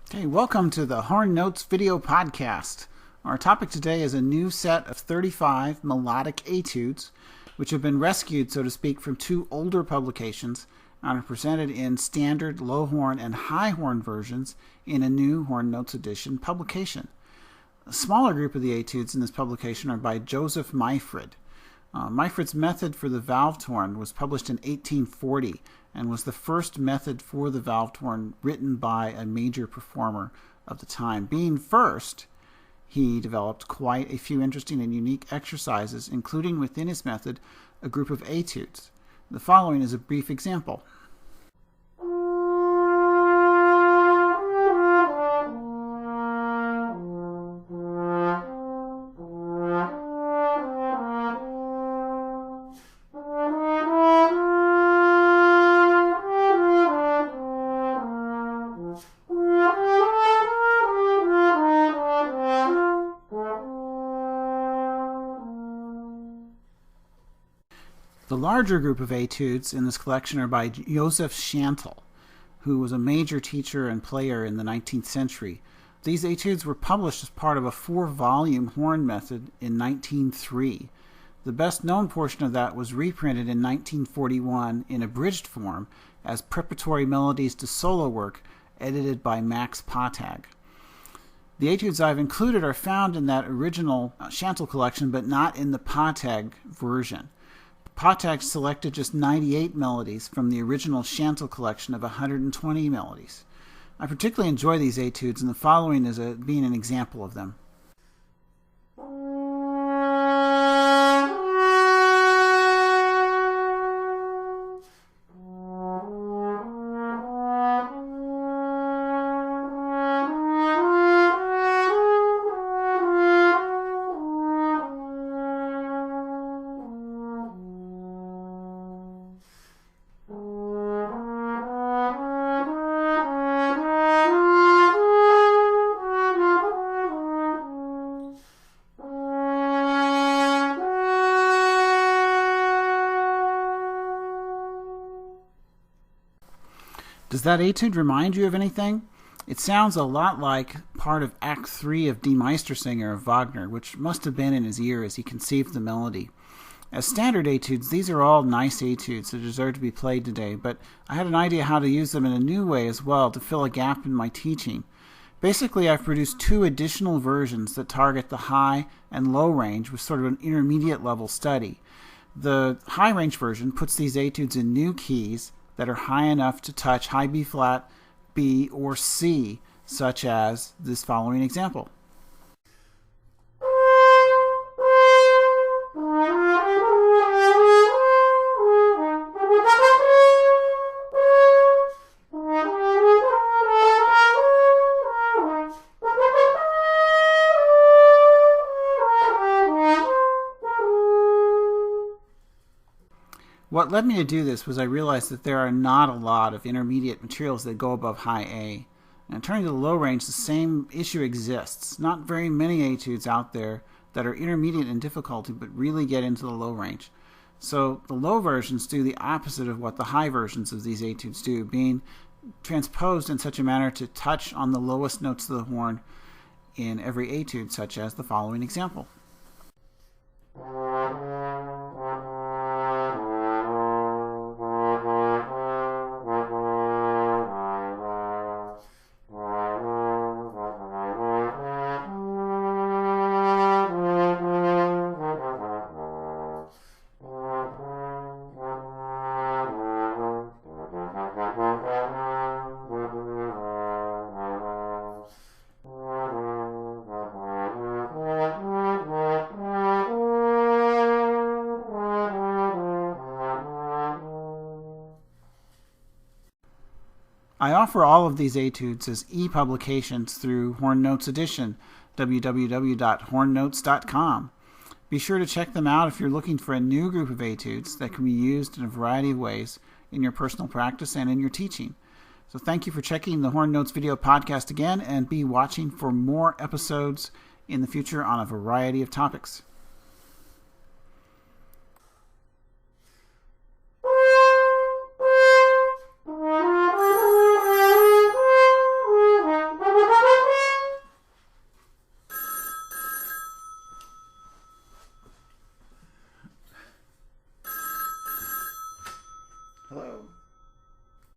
Okay, welcome to the Horn Notes video podcast. Our topic today is a new set of 35 melodic etudes, which have been rescued, so to speak, from two older publications and are presented in standard low horn and high horn versions in a new Horn Notes edition publication. A smaller group of the etudes in this publication are by Joseph Meifred. Meifred's method for the valved horn was published in 1840 and was the first method for the valved horn written by a major performer of the time. Being first, he developed quite a few interesting and unique exercises, including within his method a group of etudes. The following is a brief example. The larger group of etudes in this collection are by Joseph Schantl, who was a major teacher and player in the 19th century. These etudes were published as part of a 4-volume horn method in 1903. The best-known portion of that was reprinted in 1941 in abridged form as Preparatory Melodies to Solo Work, edited by Max Potag. The etudes I've included are found in that original Schantl collection, but not in the Potag version. Potag selected just 98 melodies from the original Schantl collection of 120 melodies. I particularly enjoy these etudes, and the following is being an example of them. Does that etude remind you of anything? It sounds a lot like part of Act 3 of Die Meistersinger of Wagner, which must have been in his ear as he conceived the melody. As standard etudes, these are all nice etudes that deserve to be played today, but I had an idea how to use them in a new way as well to fill a gap in my teaching. Basically, I've produced 2 additional versions that target the high and low range with sort of an intermediate level study. The high range version puts these etudes in new keys that are high enough to touch high B flat, B, or C, such as this following example. What led me to do this was I realized that there are not a lot of intermediate materials that go above high A. And turning to the low range, the same issue exists. Not very many etudes out there that are intermediate in difficulty but really get into the low range. So the low versions do the opposite of what the high versions of these etudes do, being transposed in such a manner to touch on the lowest notes of the horn in every etude, such as the following example. I offer all of these etudes as e-publications through Horn Notes Edition, www.hornnotes.com. Be sure to check them out if you're looking for a new group of etudes that can be used in a variety of ways in your personal practice and in your teaching. So thank you for checking the Horn Notes video podcast again, and be watching for more episodes in the future on a variety of topics. Hello.